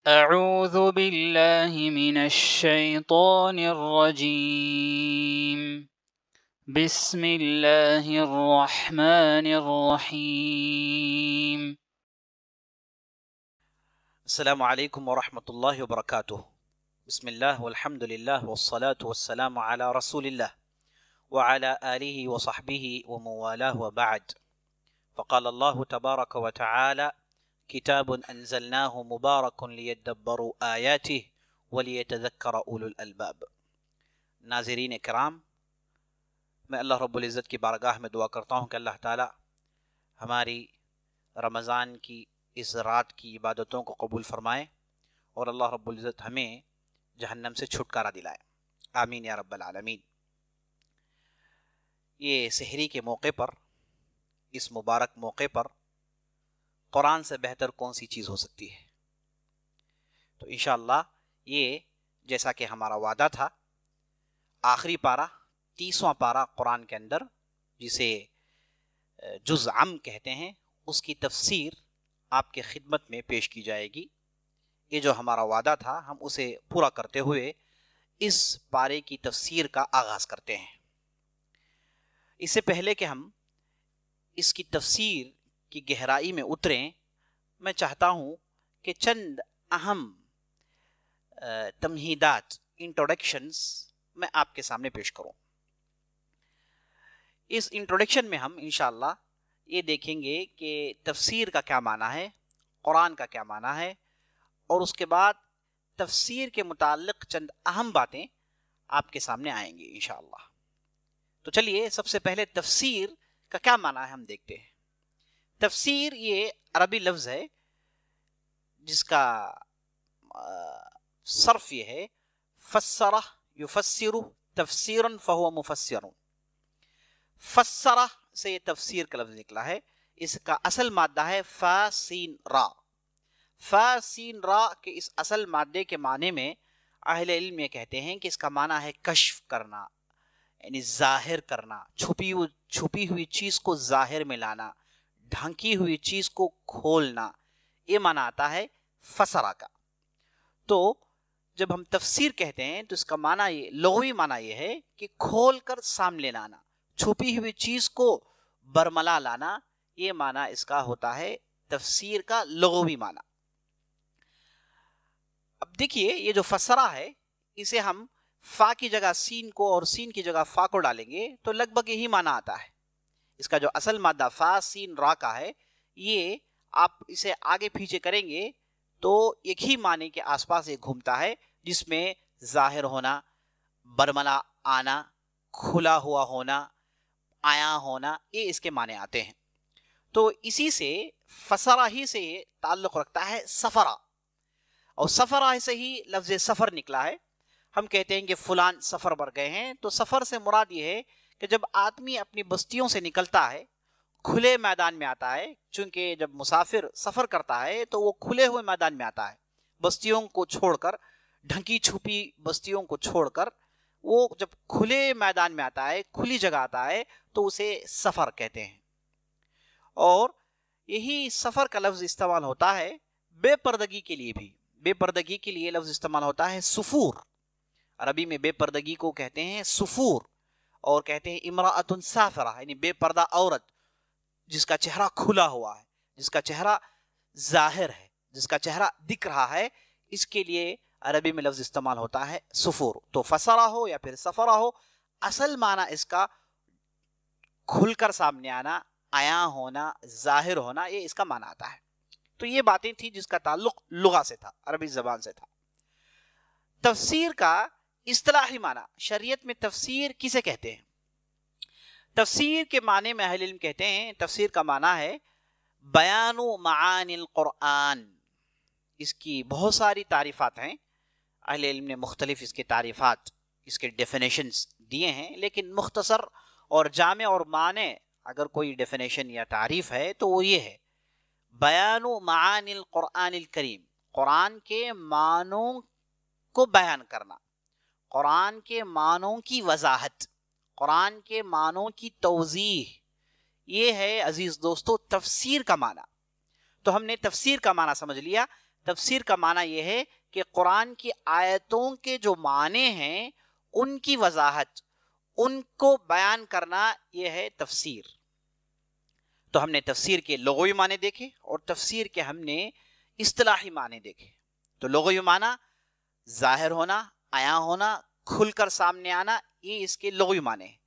أعوذ بالله من الشيطان الرجيم بسم الله الرحمن الرحيم السلام عليكم ورحمة الله وبركاته. بسم الله والحمد لله والصلاة والسلام على رسول الله وعلى آله وصحبه وموالاه وبعد. فقال الله تبارك وتعالى: كتاب أنزلناه مبارك ليدبروا آياته وليتذكر أولو الألباب. ناظرین کرام، میں اللہ رب العزت کی بارگاہ میں دعا کرتا ہوں کہ اللہ تعالی ہماری رمضان کی اس رات کی عبادتوں کو قبول فرمائے اور اللہ رب العزت ہمیں جہنم سے چھٹکارا دلائے، آمین یا رب العالمین۔ یہ سحری کے موقع پر، اس مبارک موقع پر قرآن سے بہتر کون سی چیز ہو سکتی ہے؟ تو انشاءاللہ یہ جیسا کہ ہمارا وعدہ تھا، آخری پارہ 30واں پارہ قرآن کے اندر، جسے جز عم کہتے ہیں، اس کی تفسیر آپ کے خدمت میں پیش کی جائے گی۔ یہ جو ہمارا وعدہ تھا، ہم اسے پورا کرتے ہوئے اس پارے کی تفسیر کا آغاز کرتے ہیں۔ اس سے پہلے کہ ہم اس کی تفسیر کی گہرائی میں اتریں، میں چاہتا ہوں کہ چند اہم تمہیدات، انٹروڈکشنز میں آپ کے سامنے پیش کروں۔ اس انٹروڈکشن میں ہم انشاءاللہ یہ دیکھیں گے کہ تفسیر کا کیا معنی ہے، قرآن کا کیا معنی ہے، اور اس کے بعد تفسیر کے متعلق چند اہم باتیں آپ کے سامنے آئیں گی انشاءاللہ۔ تو چلیے سب سے پہلے تفسیر کا کیا معنی ہے ہم دیکھتے ہیں۔ تفسیر یہ عربی لفظ ہے جس کا صرف یہ ہے فسرہ یفسر تفسیرا فہو مفسر۔ فسرہ سے یہ تفسیر کا لفظ نکلا ہے، اس کا اصل مادہ ہے فا سین را۔ فا سین را کے اس اصل مادے کے معنی میں اہل علم یہ کہتے ہیں کہ اس کا معنی ہے کشف کرنا، یعنی ظاہر کرنا، چھپی ہوئی چیز کو ظاہر میں لانا، ڈھانکی ہوئی چیز کو کھولنا، یہ معنی آتا ہے فسرہ کا۔ تو جب ہم تفسیر کہتے ہیں تو اس کا معنی یہ، لغوی معنی یہ ہے کہ کھول کر سامنے لانا، چھپی ہوئی چیز کو برملا لانا، یہ معنی اس کا ہوتا ہے تفسیر کا لغوی معنی۔ اب دیکھیے یہ جو فسرہ ہے، اسے ہم فا کی جگہ سین کو اور سین کی جگہ فا کو ڈالیں گے تو لگ بھگ یہی معنی آتا ہے۔ اس کا جو اصل مادہ فا سین را کا ہے، یہ آپ اسے آگے پیچھے کریں گے تو ایک ہی معنی کے آس پاس یہ گھومتا ہے، جس میں ظاہر ہونا، برملا آنا، کھلا ہوا ہونا، آیا ہونا، یہ اس کے معنی آتے ہیں۔ تو اسی سے فسرہ ہی سے تعلق رکھتا ہے سفرہ، اور سفرہ سے ہی لفظ سفر نکلا ہے۔ ہم کہتے ہیں کہ فلان سفر پر گئے ہیں، تو سفر سے مراد یہ ہے کہ جب آدمی اپنی بستیوں سے نکلتا ہے، کھلے میدان میں آتا ہے، چونکہ جب مسافر سفر کرتا ہے تو وہ کھلے ہوئے میدان میں آتا ہے، بستیوں کو چھوڑ کر، ڈھکی چھپی بستیوں کو چھوڑ کر وہ جب کھلے میدان میں آتا ہے، کھلی جگہ آتا ہے، تو اسے سفر کہتے ہیں۔ اور یہی سفر کا لفظ استعمال ہوتا ہے بے پردگی کے لیے بھی۔ بے پردگی کے لیے لفظ استعمال ہوتا ہے سفور۔ عربی میں بے پردگی کو کہتے ہیں سفور، اور کہتے ہیں امرأۃ سافرہ، یعنی بے پردہ عورت جس کا چہرہ کھلا ہوا ہے، جس کا چہرہ ظاہر ہے، جس کا چہرہ دکھ رہا ہے، اس کے لیے عربی میں لفظ استعمال ہوتا ہے سفور۔ تو فسرہ ہو یا پھر سفرہ ہو، اصل معنی اس کا کھل کر سامنے آنا، عیاں ہونا، ظاہر ہونا، یہ اس کا معنی آتا ہے۔ تو یہ باتیں تھی جس کا تعلق لغہ سے تھا، عربی زبان سے تھا۔ تفسیر کا اصطلاحی معنی شریعت میں تفسیر کسے کہتے ہیں؟ تفسیر کے معنی میں اہل علم کہتے ہیں تفسیر کا معنی ہے بیان معانی القرآن۔ اس کی بہت ساری تعریفات ہیں، اہل علم نے مختلف اس کے تعریفات، اس کے ڈیفینیشنز دیے ہیں، لیکن مختصر اور جامع اور معنی اگر کوئی ڈیفینیشن یا تعریف ہے تو وہ یہ ہے: بیان معانی القرآن الکریم، قرآن کے معنوں کو بیان کرنا، قرآن کے معنوں کی وضاحت، قرآن کے معنوں کی توضیح، یہ ہے عزیز دوستو تفسیر کا معنی۔ تو ہم نے تفسیر کا معنی سمجھ لیا۔ تفسیر کا معنی یہ ہے کہ قرآن کی آیتوں کے جو معنی ہیں ان کی وضاحت، ان کو بیان کرنا، یہ ہے تفسیر۔ تو ہم نے تفسیر کے لغوی معنی دیکھے اور تفسیر کے ہم نے اصطلاحی معنی دیکھے۔ تو لغوی معنی ظاہر ہونا، عیاں ہونا، کھل کر سامنے آنا، یہ اس کے لغوی معنی ہیں۔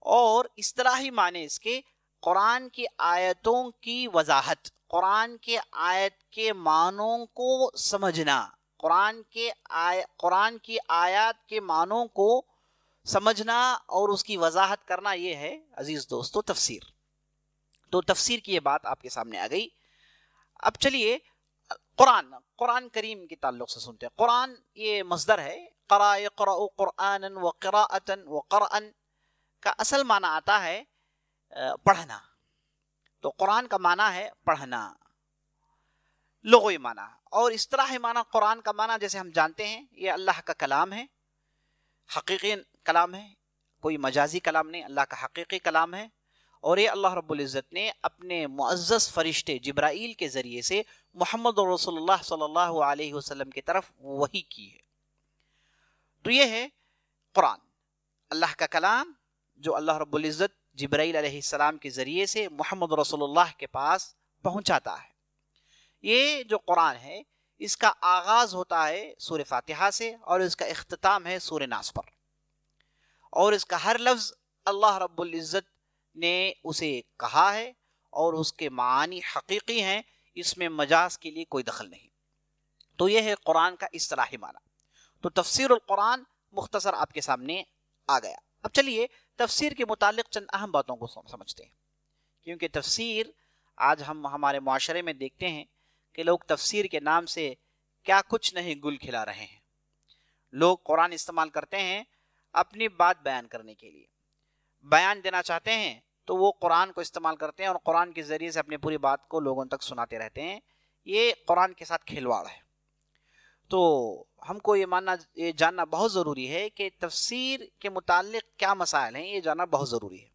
اور اصطلاحی معنی اس کے قرآن کی آیتوں کی وضاحت، قرآن کے آیت کے معنوں کو سمجھنا، قرآن کی آیات کے معنوں کو سمجھنا اور اس کی وضاحت کرنا، یہ ہے عزیز دوستو تفسیر۔ تو تفسیر کی یہ بات آپ کے سامنے آ گئی۔ اب چلیے قرآن کریم کے تعلق سے سنتے ہیں۔ قرآن یہ مصدر ہے، قرأ یقرأ قرآنا وقراءۃ وقرأ کا اصل معنی آتا ہے پڑھنا۔ تو قرآن کا معنی ہے پڑھنا، لغوی معنی۔ اور اصطلاحی معنی قرآن کا معنی جیسے ہم جانتے ہیں، یہ اللہ کا کلام ہے، حقیقی کلام ہے، کوئی مجازی کلام نہیں، اللہ کا حقیقی کلام ہے۔ اور یہ اللہ رب العزت نے اپنے معزز فرشتے جبرائیل کے ذریعے سے محمد رسول اللہ صلی اللہ علیہ وسلم کی طرف وحی کی ہے۔ تو یہ ہے قرآن، اللہ کا کلام جو اللہ رب العزت جبرائیل علیہ السلام کے ذریعے سے محمد رسول اللہ کے پاس پہنچاتا ہے۔ یہ جو قرآن ہے اس کا آغاز ہوتا ہے سورہ فاتحہ سے اور اس کا اختتام ہے سورہ ناس پر، اور اس کا ہر لفظ اللہ رب العزت نے اسے کہا ہے اور اس کے معانی حقیقی ہیں، اس میں مجاز کے لیے کوئی دخل نہیں۔ تو یہ ہے قرآن کا اصطلاحی معنی۔ تو تفسیر القرآن مختصر آپ کے سامنے آ گیا۔ اب چلیے تفسیر کے متعلق چند اہم باتوں کو سمجھتے ہیں، کیونکہ تفسیر آج ہم ہمارے معاشرے میں دیکھتے ہیں کہ لوگ تفسیر کے نام سے کیا کچھ نہیں گل کھلا رہے ہیں۔ لوگ قرآن استعمال کرتے ہیں اپنی بات بیان کرنے کے لیے، بیان دینا چاہتے ہیں تو وہ قرآن کو استعمال کرتے ہیں اور قرآن کے ذریعے سے اپنی پوری بات کو لوگوں تک سناتے رہتے ہیں۔ یہ قرآن کے ساتھ کھلواڑ ہے۔ تو ہم کو یہ جاننا بہت ضروری ہے کہ تفسیر کے متعلق کیا مسائل ہیں، یہ جاننا بہت ضروری ہے۔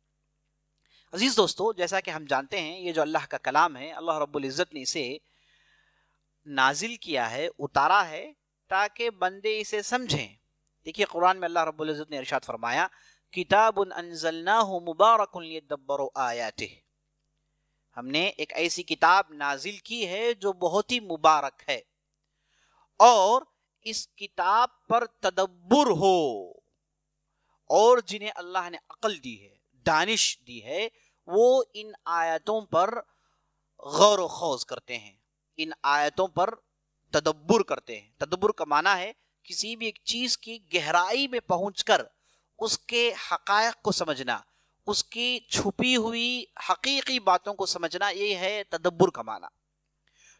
عزیز دوستو، جیسا کہ ہم جانتے ہیں یہ جو اللہ کا کلام ہے، اللہ رب العزت نے اسے نازل کیا ہے، اتارا ہے تاکہ بندے اسے سمجھیں۔ دیکھیے قرآن میں اللہ رب العزت نے ارشاد فرمایا، کتاب انزلناہ مبارک لیدبروا آیاتہ، ہم نے ایک ایسی کتاب نازل کی ہے جو بہت ہی مبارک ہے، اور اس کتاب پر تدبر ہو، اور جنہیں اللہ نے عقل دی ہے، دانش دی ہے، وہ ان آیتوں پر غور و خوض کرتے ہیں، ان آیتوں پر تدبر کرتے ہیں۔ تدبر کا معنی ہے کسی بھی ایک چیز کی گہرائی میں پہنچ کر اس کے حقائق کو سمجھنا، اس کی چھپی ہوئی حقیقی باتوں کو سمجھنا، یہ ہے تدبر کا معنی۔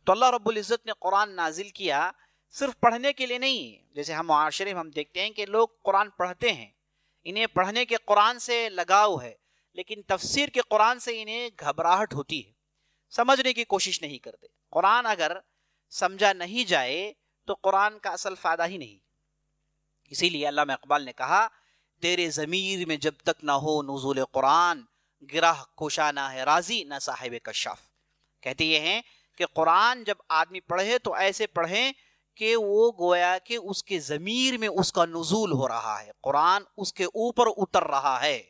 تو اللہ رب العزت نے قرآن نازل کیا صرف پڑھنے کے لیے نہیں۔ جیسے ہم معاشرے میں ہم دیکھتے ہیں کہ لوگ قرآن پڑھتے ہیں، انہیں پڑھنے کے قرآن سے لگاؤ ہے، لیکن تفسیر کے قرآن سے انہیں گھبراہٹ ہوتی ہے، سمجھنے کی کوشش نہیں کرتے۔ قرآن اگر سمجھا نہیں جائے تو قرآن کا اصل فائدہ ہی نہیں۔ اسی لیے علامہ اقبال نے کہا، تیرے ضمیر میں جب تک نہ ہو نزول قرآن، گرہ کوشا نہ ہے راضی نہ صاحب کشاف۔ کہتے یہ ہیں کہ قرآن جب آدمی پڑھے تو ایسے پڑھیں کہ وہ گویا کہ اس کے ضمیر میں اس کا نزول ہو رہا ہے، قرآن اس کے اوپر اتر رہا ہے۔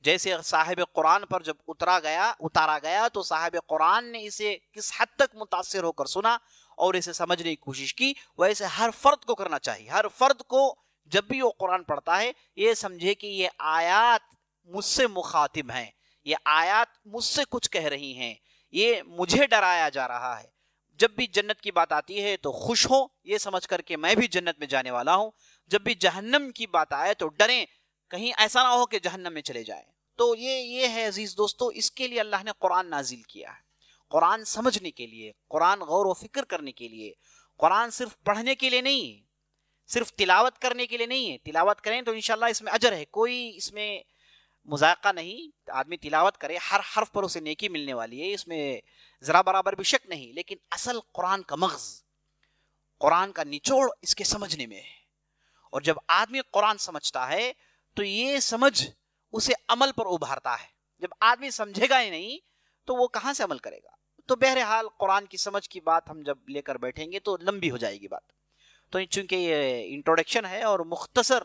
جیسے صاحب قرآن پر جب اتارا گیا تو صاحب قرآن نے اسے کس حد تک متاثر ہو کر سنا اور اسے سمجھنے کی کوشش کی، ویسے ہر فرد کو کرنا چاہیے۔ ہر فرد کو جب بھی وہ قرآن پڑھتا ہے یہ سمجھے کہ یہ آیات مجھ سے مخاطب ہیں، یہ آیات مجھ سے کچھ کہہ رہی ہیں، یہ مجھے ڈرایا جا رہا ہے۔ جب بھی جنت کی بات آتی ہے تو خوش ہو یہ سمجھ کر کہ میں بھی جنت میں جانے والا ہوں، جب بھی جہنم کی بات آئے تو ڈریں کہیں ایسا نہ ہو کہ جہنم میں چلے جائیں۔ تو یہ ہے عزیز دوستو، اس کے لیے اللہ نے قرآن نازل کیا ہے، قرآن سمجھنے کے لیے، قرآن غور و فکر کرنے کے لیے۔ قرآن صرف پڑھنے کے لیے نہیں، صرف تلاوت کرنے کے لیے نہیں ہے۔ تلاوت کریں تو انشاءاللہ اس میں اجر ہے، کوئی اس میں مذائقہ نہیں، آدمی تلاوت کرے ہر حرف پر اسے نیکی ملنے والی ہے، اس میں ذرا برابر بھی شک نہیں۔ لیکن اصل قرآن کا مغز، قرآن کا نچوڑ اس کے سمجھنے میں ہے۔ اور جب آدمی قرآن سمجھتا ہے تو یہ سمجھ اسے عمل پر ابھارتا ہے۔ جب آدمی سمجھے گا ہی نہیں تو وہ کہاں سے عمل کرے گا؟ تو بہرحال قرآن کی سمجھ کی بات ہم جب لے کر بیٹھیں گے تو لمبی ہو جائے گی بات. تو چونکہ یہ انٹروڈکشن ہے اور مختصر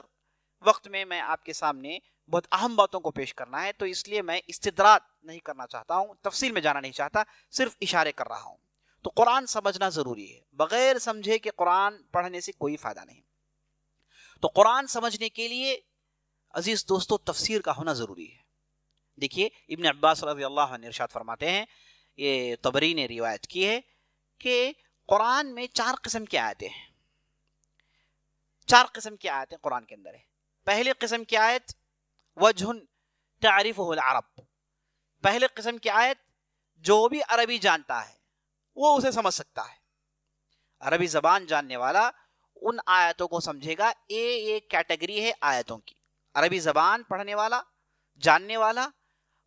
وقت میں آپ کے سامنے بہت اہم باتوں کو پیش کرنا ہے، تو اس لیے میں استدراج نہیں کرنا چاہتا ہوں، تفصیل میں جانا نہیں چاہتا، صرف اشارے کر رہا ہوں. تو قرآن سمجھنا ضروری ہے، بغیر سمجھے کہ قرآن پڑھنے سے کوئی فائدہ نہیں. تو قرآن سمجھنے کے لیے عزیز دوستو تفسیر کا ہونا ضروری ہے. دیکھیے ابن عباس رضی اللہ عنہ ارشاد فرماتے ہیں، یہ طبری نے روایت کی ہے کہ قرآن میں 4 قسم کی آیتیں ہیں. 4 قسم کی آیتیں قرآن کے اندر ہے. پہلی قسم کی آیت وجہ تعریفہ العرب، پہلے قسم کی آیت جو بھی عربی جانتا ہے وہ اسے سمجھ سکتا ہے. عربی زبان جاننے والا ان آیتوں کو سمجھے گا. ایک کیٹیگری ہے آیتوں کی، عربی زبان پڑھنے والا جاننے والا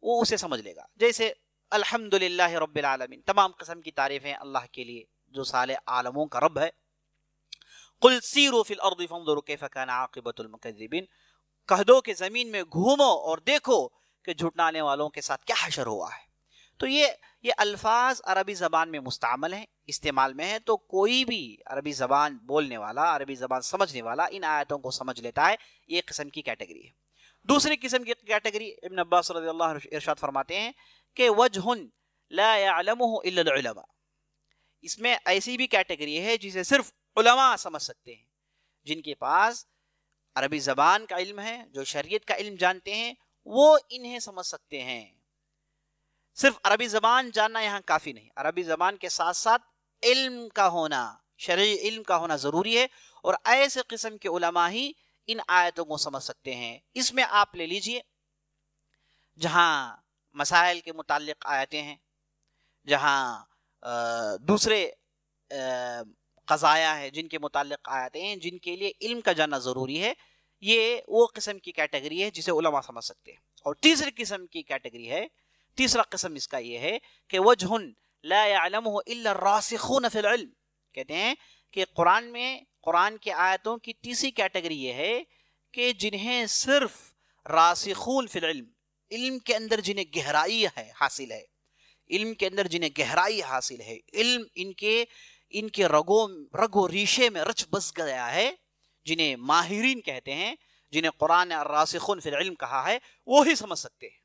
وہ اسے سمجھ لے گا. جیسے الحمدللہ رب العالمین، تمام قسم کی تعریفیں اللہ کے لیے جو سارے عالموں کا رب ہے. قل سیروا فی الارض فانظروا کیف کان عاقبۃ المکذبین، کہہ دو کہ زمین میں گھومو اور دیکھو کہ جھٹلانے والوں کے ساتھ کیا حشر ہوا ہے. تو یہ الفاظ عربی زبان میں مستعمل ہیں، استعمال میں ہے. تو کوئی بھی عربی زبان بولنے والا، عربی زبان سمجھنے والا ان آیتوں کو سمجھ لیتا ہے. یہ قسم کی کیٹیگری ہے. دوسری قسم کی کیٹیگری ابن عباس رضی اللہ عنہ ارشاد فرماتے ہیں کہ وجہ لا يعلمہ الا العلماء، اس میں ایسی بھی کیٹیگری ہے جسے صرف علماء سمجھ سکتے ہیں، جن کے پاس عربی زبان کا علم ہے، جو شریعت کا علم جانتے ہیں، وہ انہیں سمجھ سکتے ہیں. صرف عربی زبان جاننا یہاں کافی نہیں، عربی زبان کے ساتھ ساتھ علم کا ہونا، شرعی علم کا ہونا ضروری ہے. اور ایسے قسم کے علماء ہی ان آیتوں کو سمجھ سکتے ہیں. اس میں آپ لے لیجئے جہاں مسائل کے متعلق آیتیں ہیں، جہاں دوسرے قضایا ہیں جن کے متعلق آیتیں ہیں، جن کے لیے علم کا جاننا ضروری ہے. یہ وہ قسم کی کیٹیگری ہے جسے علماء سمجھ سکتے ہیں. اور تیسری قسم کی کیٹیگری ہے، تیسرا قسم اس کا یہ ہے کہ وجہ لا يعلمہ الا الراسخون فی العلم. کہتے ہیں کہ قرآن کی آیتوں کی تیسری کیٹیگری یہ ہے کہ جنہیں صرف راسخون فی العلم، علم کے اندر جنہیں گہرائی ہے حاصل ہے، علم کے اندر جنہیں گہرائی حاصل ہے، علم ان کے رگو ریشے میں رچ بس گیا ہے، جنہیں ماہرین کہتے ہیں، جنہیں قرآن الراسخون فی العلم کہا ہے، وہی سمجھ سکتے ہیں.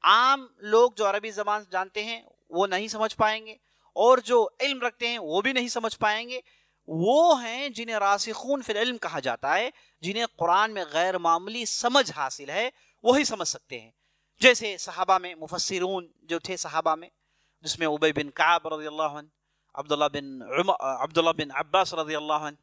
عام لوگ جو عربی زبان جانتے ہیں وہ نہیں سمجھ پائیں گے، اور جو علم رکھتے ہیں وہ بھی نہیں سمجھ پائیں گے. وہ ہیں جنہیں راسخون فی العلم کہا جاتا ہے، جنہیں قرآن میں غیر معمولی سمجھ حاصل ہے، وہی سمجھ سکتے ہیں. جیسے صحابہ میں مفسرون جو تھے صحابہ میں، جس میں ابی بن کعب رضی اللہ عنہ، عبداللہ بن عباس رضی اللہ عنہ،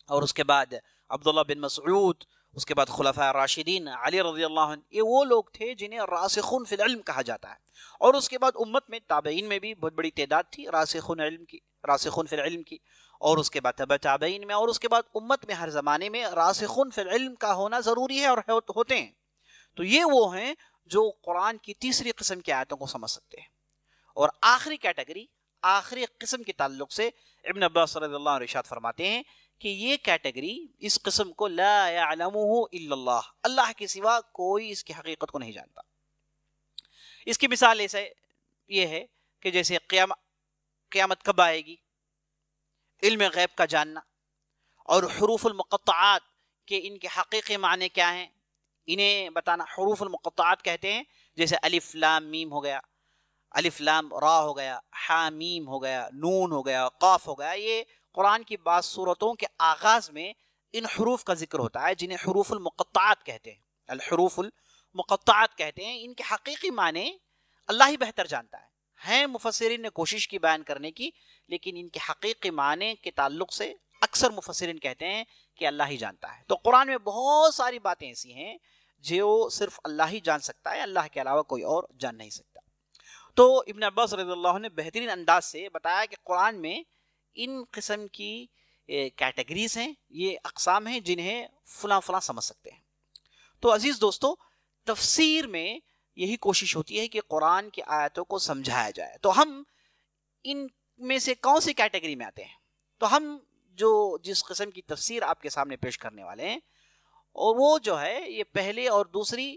اور اس کے بعد عبداللہ بن مسعود، اس کے بعد خلفاء راشدین علی رضی اللہ عنہ. یہ وہ لوگ تھے جنہیں راسخون فی العلم کہا جاتا ہے. اور اس کے بعد امت میں تابعین میں بھی بہت بڑی تعداد تھی راسخون فی العلم کی، اور اس کے بعد تبع تابعین میں، اور اس کے بعد امت میں ہر زمانے میں راسخون فی العلم کا ہونا ضروری ہے اور ہوتے ہیں. تو یہ وہ ہیں جو قرآن کی تیسری قسم کی آیتوں کو سمجھ سکتے ہیں. اور آخری کیٹیگری، آخری قسم کے تعلق سے ابن عباس رضی اللہ عنہ ارشاد فرماتے ہیں کہ یہ کیٹیگری، اس قسم کو لا يعلمہ الا اللہ، اللہ کے سوا کوئی اس کی حقیقت کو نہیں جانتا. اس کی مثال ایسے یہ ہے کہ جیسے قیامت کب آئے گی، علم غیب کا جاننا، اور حروف المقطعات کہ ان کے حقیقی معنی کیا ہیں انہیں بتانا. حروف المقطعات کہتے ہیں جیسے الف لام میم ہو گیا، الف لام را ہو گیا، حا میم ہو گیا، نون ہو گیا، قاف ہو گیا. یہ قرآن کی بعض صورتوں کے آغاز میں ان حروف کا ذکر ہوتا ہے جنہیں حروف المقطعات کہتے ہیں. الحروف المقطعات کہتے ہیں. ان کے حقیقی معنی اللہ ہی بہتر جانتا ہے. ہیں مفسرین نے کوشش کی بیان کرنے کی، لیکن ان کے حقیقی معنی کے تعلق سے اکثر مفسرین کہتے ہیں کہ اللہ ہی جانتا ہے. تو قرآن میں بہت ساری باتیں ایسی ہیں جو صرف اللہ ہی جان سکتا ہے، اللہ کے علاوہ کوئی اور جان نہیں سکتا. تو ابن عباس رضی اللہ عنہ نے بہترین انداز سے بتایا کہ قرآن میں ان قسم کی کیٹیگریز ہیں، یہ اقسام ہیں جنہیں فلاں فلاں سمجھ سکتے ہیں. تو عزیز دوستو، تفسیر میں یہی کوشش ہوتی ہے کہ قرآن کی آیتوں کو سمجھایا جائے. تو ہم ان میں سے کون سی کیٹیگری میں آتے ہیں؟ تو ہم جو جس قسم کی تفسیر آپ کے سامنے پیش کرنے والے ہیں، اور وہ جو ہے یہ پہلے اور دوسری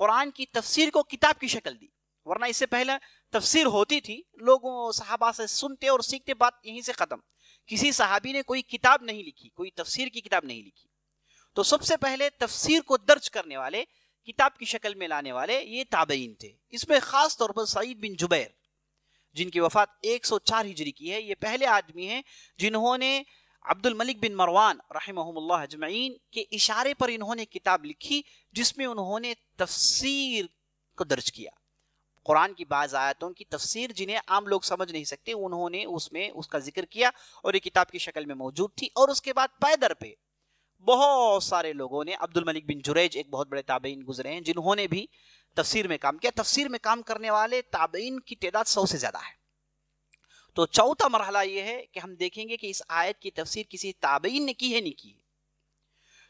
قرآن کی تفسیر کو کتاب کی شکل دی، ورنہ اس سے پہلے تفسیر ہوتی تھی، لوگوں صحابہ سے سنتے اور سیکھتے، بات یہیں سے ختم. کسی صحابی نے کوئی کتاب نہیں لکھی، کوئی تفسیر کی کتاب نہیں لکھی. تو سب سے پہلے تفسیر کو درج کرنے والے، کتاب کی شکل میں لانے والے یہ تابعین تھے. اس میں خاص طور پر سعید بن جبیر جن کی وفات 104 ہجری کی ہے، یہ پہلے آدمی ہیں جنہوں نے عبد الملک بن مروان رحمہم اللہ اجمعین کے اشارے پر انہوں نے کتاب لکھی جس میں انہوں نے تفسیر کو درج کیا. قرآن کی بعض آیتوں کی تفسیر جنہیں عام لوگ سمجھ نہیں سکتے، انہوں نے اس میں اس کا ذکر کیا اور یہ کتاب کی شکل میں موجود تھی. اور اس کے بعد پے در پہ بہت سارے لوگوں نے، عبد الملک بن جریج ایک بہت بڑے تابعین گزرے ہیں جنہوں نے بھی تفسیر میں کام کیا. تفسیر میں کام کرنے والے تابعین کی تعداد 100 سے زیادہ ہے. تو چوتھا مرحلہ یہ ہے کہ ہم دیکھیں گے کہ اس آیت کی تفسیر کسی تابعین نے کی ہے نہیں کی.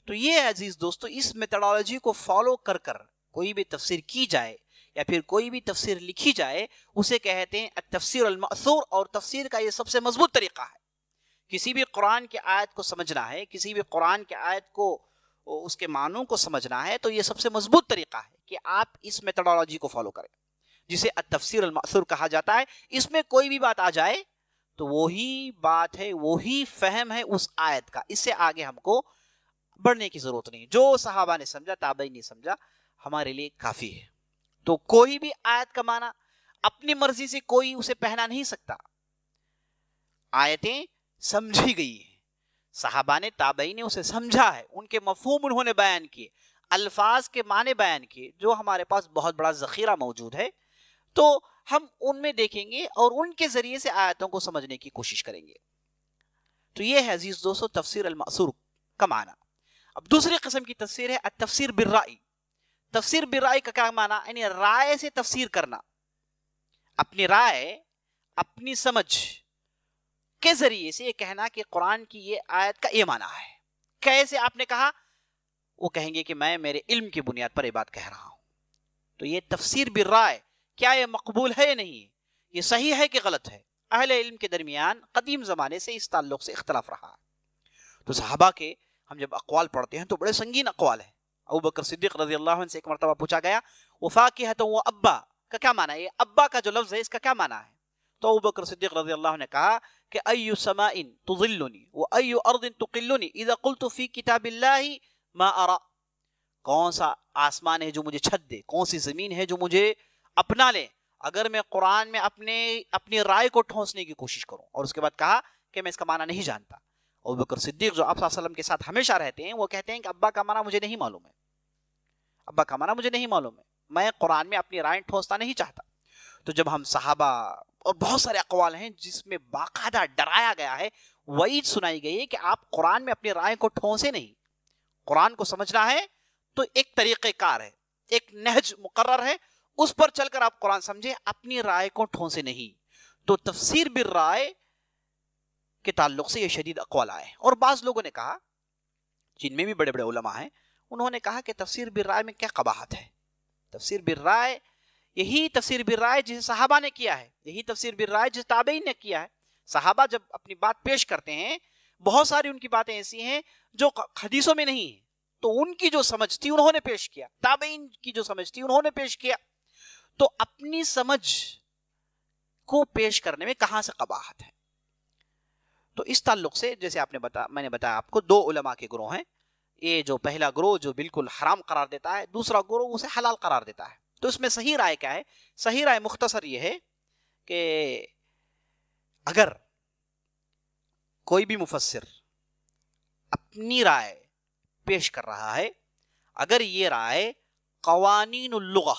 تو یہ عزیز دوستو، اس میتھڈالوجی کو فالو کر کر کوئی بھی تفسیر کی جائے یا پھر کوئی بھی تفسیر لکھی جائے، اسے کہتے ہیں التفسیر المأثور. اور تفسیر کا یہ سب سے مضبوط طریقہ ہے. کسی بھی قرآن کی آیت کو سمجھنا ہے، کسی بھی قرآن کی آیت کو اس کے معنوں کو سمجھنا ہے، تو یہ سب سے مضبوط طریقہ ہے کہ آپ اس میتھڈالوجی کو فالو کریں جسے التفسیر المأثور کہا جاتا ہے. اس میں کوئی بھی بات آ جائے تو وہی بات ہے، وہی فہم ہے اس آیت کا. اس سے آگے ہم کو بڑھنے کی ضرورت نہیں. جو صحابہ نے سمجھا، تابعین نے سمجھا، ہمارے لیے کافی ہے. تو کوئی بھی آیت کا معنی اپنی مرضی سے کوئی اسے پہنا نہیں سکتا. آیتیں سمجھی گئی ہیں، صحابہ نے، تابعین نے اسے سمجھا ہے، ان کے مفہوم انہوں نے بیان کیے، الفاظ کے معنی بیان کیے، جو ہمارے پاس بہت بڑا ذخیرہ موجود ہے. تو ہم ان میں دیکھیں گے اور ان کے ذریعے سے آیتوں کو سمجھنے کی کوشش کریں گے. تو یہ ہے عزیز دوستو تفسیر المأثور کا معنی. اب دوسری قسم کی تفسیر ہے التفسیر بالرأی. تفسیر بالرأی کا کیا معنی؟ یعنی رائے سے تفسیر کرنا. اپنی رائے، اپنی سمجھ کے ذریعے سے یہ کہنا کہ قرآن کی یہ آیت کا یہ معنی ہے. کیسے آپ نے کہا؟ وہ کہیں گے کہ میں میرے علم کی بنیاد پر یہ بات کہہ رہا ہوں. تو یہ تفسیر بالرائے، کیا یہ مقبول ہے یا نہیں، یہ صحیح ہے کہ غلط ہے؟ اہل علم کے درمیان قدیم زمانے سے اس تعلق سے اختلاف رہا. تو صحابہ کے ہم جب اقوال پڑھتے ہیں تو بڑے سنگین اقوال ہیں. ابو بکر صدیق رضی اللہ عنہ سے ایک مرتبہ پوچھا گیا وفاکہۃ و ابا کا کیا معنی ہے؟ یہ ابا کا جو لفظ ہے اس کا کیا معنی ہے؟ تو ابو بکر صدیق رضی اللہ عنہ نے کہا کہ ای سماء تظلنی و ای ارض تقلنی اذا قلت فی کتاب اللہ ما ارى. کون سا آسمان ہے جو مجھے چھت دے، کون سی زمین ہے جو مجھے اپنا لے اگر میں قرآن میں اپنی رائے کو ٹھونسنے کی کوشش کروں. اور اس کے بعد کہا کہ میں اس کا معنی نہیں جانتا. ابو بکر صدیق جو آپ صلی اللہ علیہ وسلم کے ساتھ ہمیشہ رہتے ہیں، وہ کہتے ہیں کہ ابا کا معنی مجھے نہیں معلوم ہے، ابا کا معنی مجھے نہیں معلوم ہے، میں قرآن میں اپنی رائے ٹھونسنا نہیں چاہتا. تو جب ہم صحابہ، اور بہت سارے اقوال ہیں جس میں باقاعدہ ڈرایا گیا ہے، وعید سنائی گئی ہے کہ آپ قرآن میں اپنی رائے کو ٹھونسے نہیں. قرآن کو سمجھنا ہے تو ایک طریقہ کار ہے، ایک نہج مقرر ہے، اس پر چل کر آپ قرآن سمجھیں، اپنی رائے کو ٹھونسے نہیں. تو تفسیر بالرائے کے تعلق سے یہ شدید اقوال آئے. اور بعض لوگوں نے کہا، جن میں بھی بڑے بڑے علماء ہیں، انہوں نے کہا کہ تفسیر بالرائے میں کیا قباحت ہے؟ تفسیر بالرائے، یہی تفسیر بالرائے جسے صحابہ نے کیا ہے، یہی تفسیر بالرائے جسے تابعین نے کیا ہے. صحابہ جب اپنی بات پیش کرتے ہیں، بہت ساری ان کی باتیں ایسی ہیں جو حدیثوں میں نہیں ہیں، تو ان کی جو سمجھ تھی انہوں نے پیش کیا، تابعین کی جو سمجھ تھی انہوں نے پیش کیا. تو اپنی سمجھ کو پیش کرنے میں کہاں سے قباحت ہے؟ تو اس تعلق سے جیسے میں نے بتایا آپ کو، دو علماء کے گروہ ہیں. یہ جو پہلا گروہ جو بالکل حرام قرار دیتا ہے، دوسرا گروہ اسے حلال قرار دیتا ہے. تو اس میں صحیح رائے کیا ہے؟ صحیح رائے مختصر یہ ہے کہ اگر کوئی بھی مفسر اپنی رائے پیش کر رہا ہے، اگر یہ رائے قوانین اللغہ،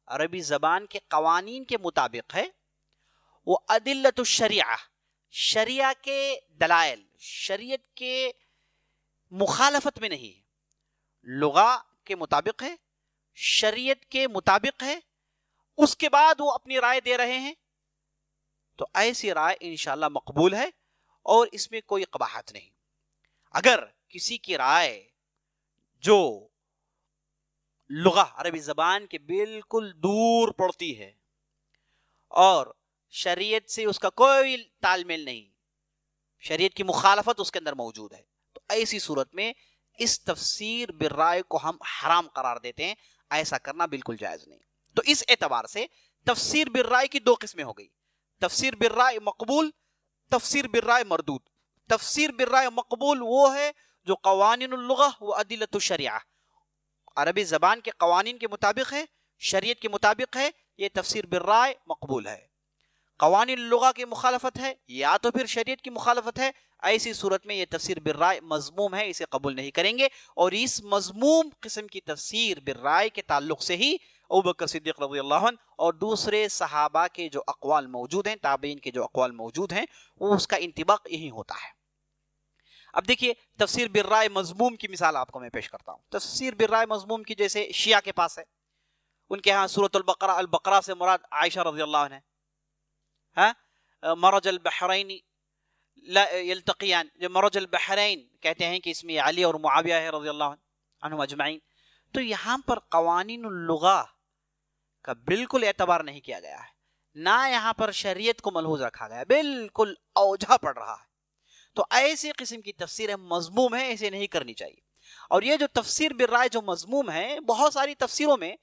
عربی زبان کے قوانین کے مطابق ہے، وہ ادلۃ الشریعہ، شریعہ کے دلائل، شریعت کے مخالفت میں نہیں ہے، لغہ کے مطابق ہے، شریعت کے مطابق ہے، اس کے بعد وہ اپنی رائے دے رہے ہیں، تو ایسی رائے انشاءاللہ مقبول ہے اور اس میں کوئی قباحت نہیں. اگر کسی کی رائے جو لغہ، عربی زبان کے بالکل دور پڑتی ہے اور شریعت سے اس کا کوئی تال میل نہیں، شریعت کی مخالفت اس کے اندر موجود ہے، تو ایسی صورت میں اس تفسیر بالرائے کو ہم حرام قرار دیتے ہیں. ایسا کرنا بالکل جائز نہیں. تو اس اعتبار سے تفسیر بالرائے کی دو قسمیں ہو گئی. تفسیر بالرائے مقبول، تفسیر بالرائے مردود. تفسیر بالرائے مقبول وہ ہے جو قوانین اللغہ و ادلۃ الشریعہ، عربی زبان کے قوانین کے مطابق ہے، شریعت کے مطابق ہے، یہ تفسیر بالرائے مقبول ہے. قوانین اللغہ کی مخالفت ہے یا تو پھر شریعت کی مخالفت ہے، ایسی صورت میں یہ تفسیر بالرائے مذموم ہے، اسے قبول نہیں کریں گے. اور اس مذموم قسم کی تفسیر بالرائے کے تعلق سے ہی ابوبکر صدیق رضی اللہ عنہ اور دوسرے صحابہ کے جو اقوال موجود ہیں، تابعین کے جو اقوال موجود ہیں، وہ اس کا انطباق یہی ہوتا ہے. اب دیکھیے تفسیر بالرائے مذموم کی مثال آپ کو میں پیش کرتا ہوں. تفسیر بالرائے مذموم کی جیسے شیعہ کے پاس ہے، ان کے ہاں سورۃ البقرہ، البقرہ سے مراد عائشہ رضی اللہ عنہ ہے. مرج البحرین لا یلتقیان، جو مرج البحرین کہتے ہیں کہ اس میں علی اور معاویہ ہے رضی اللہ عنہم اجمعین. تو یہاں پر قوانین اللغہ کا بالکل اعتبار نہیں کیا گیا ہے، نہ یہاں پر شریعت کو ملحوظ رکھا گیا ہے، بالکل اوجھا پڑ رہا ہے. تو ایسی قسم کی تفسیر مذموم ہے، ایسے نہیں کرنی چاہیے. اور یہ جو تفسیر بالرائے جو مذموم ہے، بہت ساری تفسیروں میں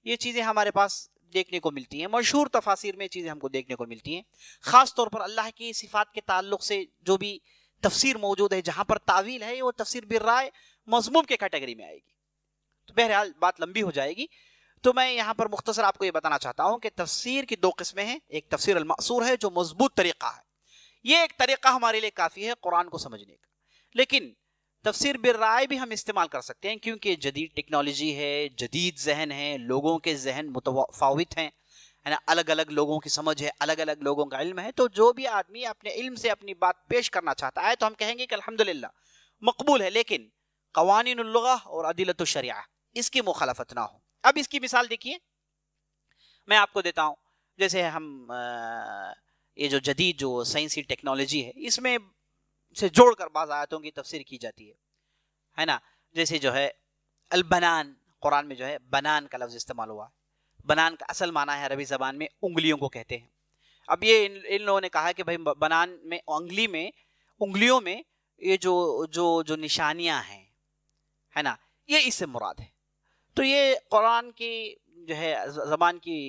یہ چیزیں ہمارے پاس دیکھنے کو ملتی ہیں، مشہور تفاسیر میں چیزیں ہم کو دیکھنے کو ملتی ہیں. خاص طور پر اللہ کی صفات کے تعلق سے جو بھی تفسیر موجود ہے جہاں پر تعویل ہے، وہ تفسیر بالرائے مذموم کے کیٹیگری میں آئے گی. تو بہرحال بات لمبی ہو جائے گی، تو میں یہاں پر مختصر آپ کو یہ بتانا چاہتا ہوں کہ تفسیر کی دو قسمیں ہیں. ایک تفسیر المأثور ہے جو مضبوط طریقہ ہے، یہ ایک طریقہ ہمارے لیے کافی ہے قرآن کو سمجھنے کا. لیکن تفسیر بالرائے بھی ہم استعمال کر سکتے ہیں، کیونکہ جدید ٹیکنالوجی ہے، جدید ذہن ہے، لوگوں کے ذہن متفاوت ہیں، ہے نا، الگ الگ لوگوں کی سمجھ ہے، الگ الگ لوگوں کا علم ہے. تو جو بھی آدمی اپنے علم سے اپنی بات پیش کرنا چاہتا ہے تو ہم کہیں گے کہ الحمدللہ مقبول ہے، لیکن قوانین اللغہ اور ادلۃ الشریعہ اس کی مخالفت نہ ہو. اب اس کی مثال دیکھیے میں آپ کو دیتا ہوں. جیسے ہم یہ جو جدید جو سائنسی ٹیکنالوجی ہے، اس میں سے جوڑ کر بعض آیاتوں کی تفسیر کی جاتی ہے نا. جیسے جو ہے البنان، قرآن میں جو ہے بنان کا لفظ استعمال ہوا. بنان کا اصل معنی ہے عربی زبان میں انگلیوں کو کہتے ہیں. اب یہ ان لوگوں نے کہا کہ بھائی بنان میں انگلیوں میں یہ جو نشانیاں ہیں، ہے نا، یہ اس سے مراد ہے. تو یہ قرآن کی جو ہے زبان کی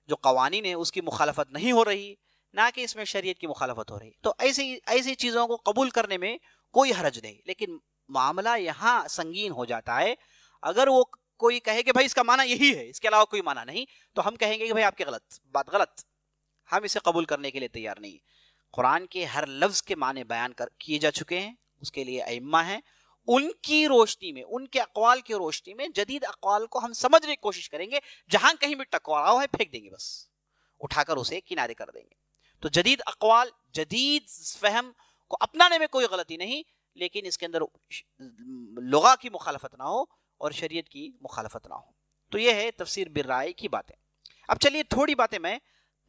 جو قوانین ہے اس کی مخالفت نہیں ہو رہی، نہ کہ اس میں شریعت کی مخالفت ہو رہی. تو ایسی چیزوں کو قبول کرنے میں کوئی حرج نہیں. لیکن معاملہ یہاں سنگین ہو جاتا ہے اگر وہ کوئی کہے کہ بھائی اس کا معنی یہی ہے، اس کے علاوہ کوئی معنی نہیں، تو ہم کہیں گے کہ بھائی آپ کی بات غلط، ہم اسے قبول کرنے کے لیے تیار نہیں. قرآن کے ہر لفظ کے معنی بیان کیے جا چکے ہیں، اس کے لیے ائمہ ہیں، ان کی روشنی میں، ان کے اقوال کی روشنی میں جدید اقوال کو ہم سمجھنے کی کوشش کریں گے. جہاں کہیں بھی ٹکراؤ ہے پھینک دیں گے، بس اٹھا کر اسے کنارے کر دیں گے. تو جدید اقوال، جدید فہم کو اپنانے میں کوئی غلطی نہیں، لیکن اس کے اندر لغہ کی مخالفت نہ ہو اور شریعت کی مخالفت نہ ہو. تو یہ ہے تفسیر بالرائے کی باتیں. اب چلیے تھوڑی باتیں میں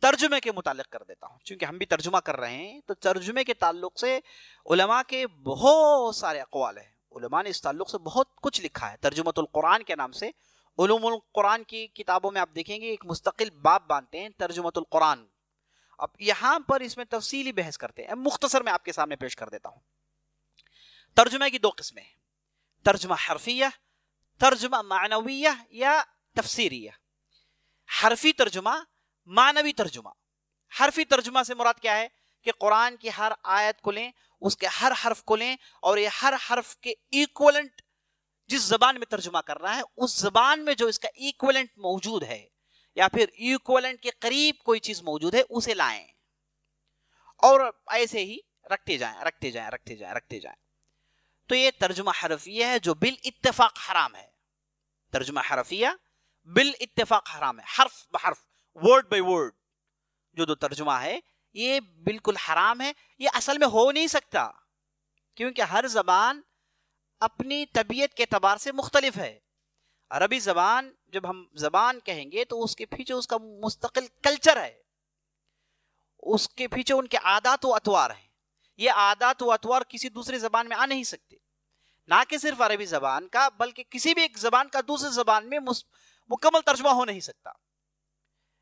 ترجمے کے متعلق کر دیتا ہوں، چونکہ ہم بھی ترجمہ کر رہے ہیں. تو ترجمے کے تعلق سے علماء کے بہت سارے اقوال ہیں، علماء نے اس تعلق سے بہت کچھ لکھا ہے. ترجمۃ القرآن کے نام سے علوم القرآن کی کتابوں میں آپ دیکھیں گے ایک مستقل باب باندھتے ہیں ترجمۃ القرآن. اب یہاں پر اس میں تفصیلی بحث کرتے ہیں، مختصر میں آپ کے سامنے پیش کر دیتا ہوں. ترجمے کی دو قسمیں ہیں، ترجمہ حرفیہ، ترجمہ معنویہ یا تفسیریہ. حرفی ترجمہ، معنوی ترجمہ. حرفی ترجمہ سے مراد کیا ہے کہ قرآن کی ہر آیت کو لیں، اس کے ہر حرف کو لیں اور یہ ہر حرف کے ایکولنٹ جس زبان میں ترجمہ کر رہا ہے اس زبان میں جو اس کا ایکولنٹ موجود ہے یا پھر ایکولنٹ کے قریب کوئی چیز موجود ہے اسے لائیں اور ایسے ہی رکھتے جائیں. تو یہ ترجمہ حرفیہ ہے جو بالاتفاق حرام ہے. ترجمہ حرفیہ بالاتفاق حرام ہے، حرف بحرف، ورڈ بائی ورڈ جو ترجمہ ہے یہ بالکل حرام ہے. یہ اصل میں ہو نہیں سکتا، کیونکہ ہر زبان اپنی طبیعت کے اعتبار سے مختلف ہے. عربی زبان جب ہم زبان کہیں گے تو اس کے پیچھے اس کا مستقل کلچر ہے، اس کے پیچھے ان کے عادات و اطوار ہیں. یہ عادات و اطوار کسی دوسری زبان میں آ نہیں سکتے، نہ کہ صرف عربی زبان کا بلکہ کسی بھی ایک زبان کا دوسری زبان میں مکمل ترجمہ ہو نہیں سکتا.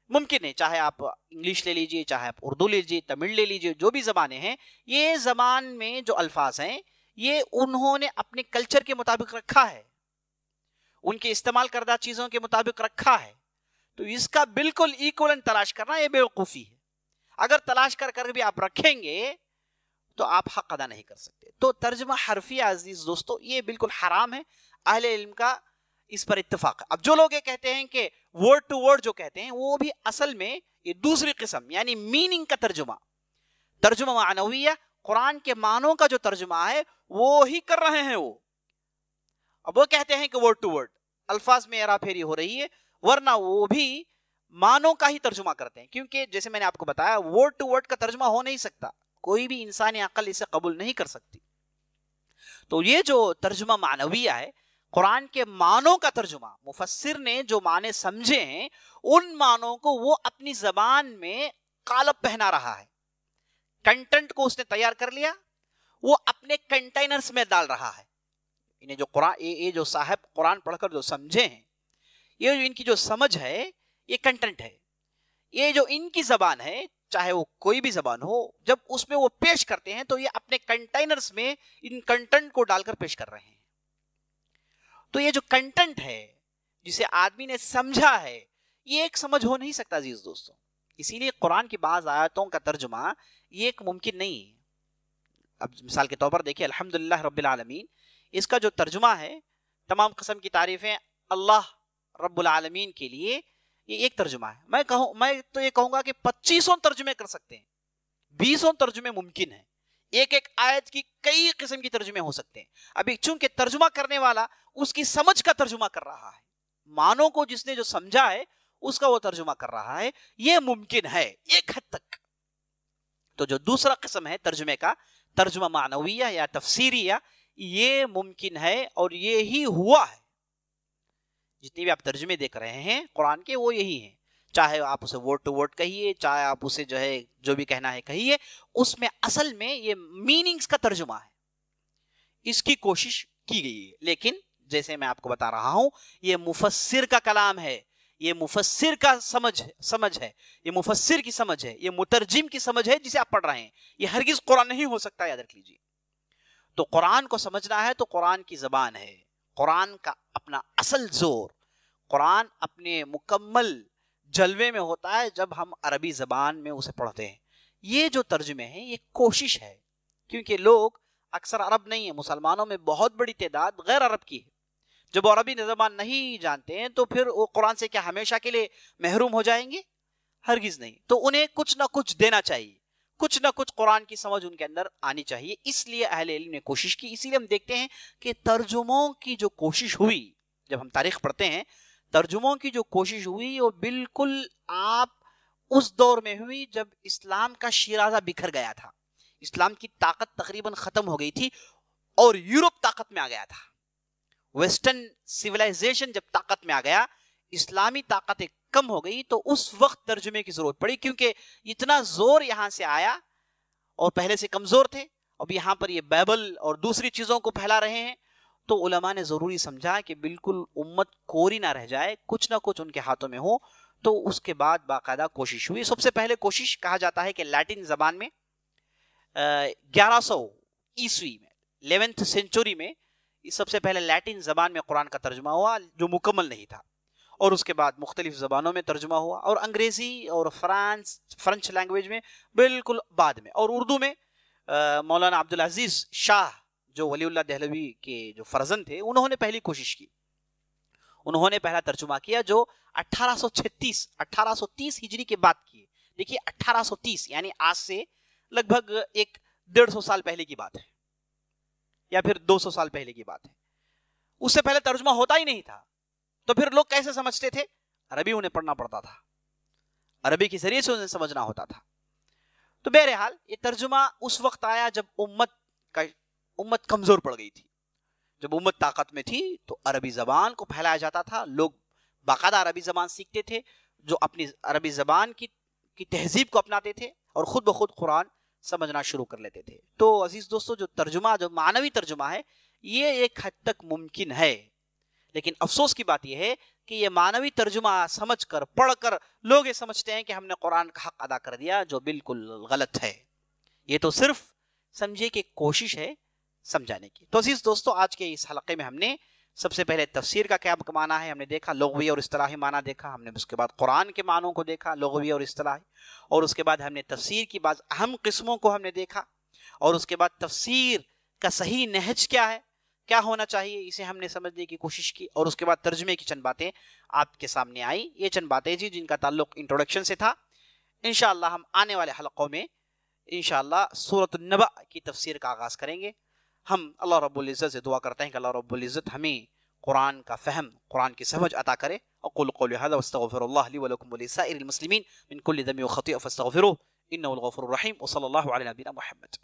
ممکن ہے، چاہے آپ انگلش لے لیجئے، چاہے آپ اردو لے لیجئے، تمل لے لیجئے، جو بھی زبانیں ہیں، یہ زبان میں جو الفاظ ہیں یہ انہوں نے اپنے کلچر کے مطابق رکھا ہے. ان کے استعمال کردہ چیزوں کے مطابق رکھا ہے، تو اس کا بالکل ایکولنٹ تلاش کرنا یہ بیوقوفی ہے۔ اگر تلاش کر کر بھی آپ رکھیں گے تو آپ حق ادا نہیں کر سکتے۔ تو ترجمہ حرفی عزیز دوستو یہ بالکل حرام ہے، اہل علم کا اس پر اتفاق ہے۔ اب جو لوگ یہ کہتے ہیں کہ ورڈ ٹو ورڈ جو کہتے ہیں، وہ بھی اصل میں یہ دوسری قسم یعنی میننگ کا ترجمہ معنویہ، قرآن کے معنوں کا جو ترجمہ ہے وہ ہی کر رہے ہیں وہ۔ اب وہ کہتے ہیں کہ ورڈ ٹو ورڈ الفاظ میں ہیرا پھیری ہو رہی ہے، ورنہ وہ بھی معنوں کا ہی ترجمہ کرتے ہیں، کیونکہ جیسے میں نے آپ کو بتایا ورڈ ٹو ورڈ کا ترجمہ ہو نہیں سکتا، کوئی بھی انسانی عقل اسے قبول نہیں کر سکتی۔ تو یہ جو ترجمہ معنویہ ہے، قرآن کے معنوں کا ترجمہ، مفسر نے جو معنی سمجھے ہیں ان معنوں کو وہ اپنی زبان میں قالب پہنا رہا ہے، کنٹینٹ کو اس نے تیار کر لیا، وہ اپنے کنٹینرز میں ڈال رہا ہے۔ انہیں جو قرآن، یہ جو صاحب قرآن پڑھ کر جو سمجھے ہیں، یہ جو ان کی جو سمجھ ہے یہ کنٹینٹ ہے، یہ جو ان کی زبان ہے چاہے وہ کوئی بھی زبان ہو، جب اس میں وہ پیش کرتے ہیں تو یہ اپنے کنٹینرز میں ان کنٹینٹ کو ڈال کر پیش کر رہے ہیں۔ تو یہ جو کنٹینٹ ہے جسے آدمی نے سمجھا ہے، یہ ایک سمجھ ہو نہیں سکتا عزیز دوستوں۔ اسی لیے قرآن کی بعض آیاتوں کا ترجمہ یہ ایک ممکن نہیں ہے۔ اب مثال کے طور پر دیکھیں الحمدللہ رب العالمین، اس کا جو ترجمہ ہے، تمام قسم کی تعریفیں اللہ رب العالمین کے لیے، یہ ایک ترجمہ ہے۔ میں تو یہ کہوں گا کہ 25 ترجمے کر سکتے ہیں، 20 ترجمے ممکن ہیں، ایک ایک آیت کی کئی قسم کی ترجمے ہو سکتے ہیں۔ ابھی چونکہ ترجمہ کرنے والا اس کی سمجھ کا ترجمہ کر رہا ہے، معنوں کو جس نے جو سمجھا ہے اس کا وہ ترجمہ کر رہا ہے، یہ ممکن ہے ایک حد تک۔ تو جو دوسرا قسم ہے ترجمے کا، ترجمہ معنویہ یا تفسیریہ، یہ ممکن ہے اور یہی ہوا ہے۔ جتنے بھی آپ ترجمے دیکھ رہے ہیں قرآن کے وہ یہی ہیں، چاہے آپ اسے ورڈ ٹو ورڈ کہیے، چاہے آپ اسے جو ہے جو بھی کہنا ہے کہیے، اس میں اصل میں یہ میننگز کا ترجمہ ہے، اس کی کوشش کی گئی ہے۔ لیکن جیسے میں آپ کو بتا رہا ہوں یہ مفسر کا کلام ہے، یہ مفسر کا سمجھ ہے، یہ مفسر کی سمجھ ہے، یہ مترجم کی سمجھ ہے جسے آپ پڑھ رہے ہیں، یہ ہرگز قرآن نہیں ہو سکتا، یاد رکھ لیجیے۔ تو قرآن کو سمجھنا ہے تو قرآن کی زبان ہے، قرآن کا اپنا اصل زور قرآن اپنے مکمل جلوے میں ہوتا ہے جب ہم عربی زبان میں اسے پڑھتے ہیں۔ یہ جو ترجمے ہیں یہ کوشش ہے، کیونکہ لوگ اکثر عرب نہیں ہیں، مسلمانوں میں بہت بڑی تعداد غیر عرب کی ہے۔ جب وہ عربی زبان نہیں جانتے ہیں تو پھر وہ قرآن سے کیا ہمیشہ کے لیے محروم ہو جائیں گے؟ ہرگز نہیں۔ تو انہیں کچھ نہ کچھ دینا چاہیے، کچھ نہ کچھ قرآن کی سمجھ ان کے اندر آنی چاہیے، اس لیے اہل علم نے کوشش کی۔ اسی لیے ہم دیکھتے ہیں کہ ترجموں کی جو کوشش ہوئی، جب ہم تاریخ پڑھتے ہیں ترجموں کی جو کوشش ہوئی وہ بالکل آپ اس دور میں ہوئی جب اسلام کا شیرازہ بکھر گیا تھا، اسلام کی طاقت تقریباً ختم ہو گئی تھی اور یورپ طاقت میں آ گیا تھا۔ ویسٹرن سیولائزیشن جب طاقت میں آ گیا، اسلامی طاقت کم ہو گئی، تو اس وقت ترجمے کی ضرورت پڑی، کیونکہ اتنا زور یہاں سے آیا اور پہلے سے کمزور تھے، اب یہاں پر یہ بائبل اور دوسری چیزوں کو پھیلا رہے ہیں، تو علماء نے ضروری سمجھا کہ بالکل امت کوری نہ رہ جائے، کچھ نہ کچھ ان کے ہاتھوں میں ہو۔ تو اس کے بعد باقاعدہ کوشش ہوئی۔ سب سے پہلے کوشش کہا جاتا ہے کہ لیٹن زبان میں 1100 عیسوی میں 11th سینچری میں سب سے پہلے لیٹن زبان میں قرآن کا ترجمہ ہوا جو مکمل نہیں تھا، اور اس کے بعد مختلف زبانوں میں ترجمہ ہوا، اور انگریزی اور فرنچ لینگویج میں بالکل بعد میں، اور اردو میں مولانا عبدالعزیز شاہ جو ولی اللہ دہلوی کے جو فرزند تھے، انہوں نے پہلی کوشش کی، انہوں نے پہلا ترجمہ کیا جو 1830 ہجری کے بعد کیے۔ دیکھیے 1830 یعنی آج سے لگ بھگ 150 سال پہلے کی بات ہے، یا پھر 200 سال پہلے کی بات ہے۔ اس سے پہلے ترجمہ ہوتا ہی نہیں تھا، تو پھر لوگ کیسے سمجھتے تھے؟ عربی انہیں پڑھنا پڑتا تھا، عربی کے ذریعے سے انہیں سمجھنا ہوتا تھا۔ تو بہرحال یہ ترجمہ اس وقت آیا جب امت کمزور پڑ گئی تھی، جب امت طاقت میں تھی تو عربی زبان کو پھیلایا جاتا تھا، لوگ باقاعدہ عربی زبان سیکھتے تھے، جو اپنی عربی زبان کی تہذیب کو اپناتے تھے اور خود بخود قرآن سمجھنا شروع کر لیتے تھے۔ تو عزیز دوستو، جو معنوی ترجمہ ہے یہ ایک حد تک ممکن ہے، لیکن افسوس کی بات یہ ہے کہ یہ معنوی ترجمہ سمجھ کر پڑھ کر لوگ یہ سمجھتے ہیں کہ ہم نے قرآن کا حق ادا کر دیا، جو بالکل غلط ہے۔ یہ تو صرف سمجھے کہ کوشش ہے سمجھانے کی۔ تو عزیز دوستو، آج کے اس حلقے میں ہم نے سب سے پہلے تفسیر کا کیا معنی ہے ہم نے دیکھا، لغوی اور اصطلاحی معنی دیکھا ہم نے، اس کے بعد قرآن کے معنوں کو دیکھا لغوی اور اصطلاحی، اور اس کے بعد ہم نے تفسیر کی بعض اہم قسموں کو ہم نے دیکھا، اور اس کے بعد تفسیر کا صحیح نہج کیا ہے، کیا ہونا چاہیے، اسے ہم نے سمجھنے کی کوشش کی، اور اس کے بعد ترجمے کی چند باتیں آپ کے سامنے آئی۔ یہ چند باتیں جی جن کا تعلق انٹروڈکشن سے تھا۔ انشاءاللہ ہم آنے والے حلقوں میں انشاءاللہ سورۃ النبأ کی تفسیر کا آغاز کریں گے۔ ہم اللہ رب العزت سے دعا کرتے ہیں کہ اللہ رب العزت ہمیں قرآن کا فہم، قرآن کی سمجھ عطا کرے۔ اقول قولی ھذا واستغفر اللہ لی ولکم ولسائر المسلمین من کل ذنب وخطیئۃ فاستغفروہ انہ الغفور الرحیم، وصلی اللہ علی نبینا محمد۔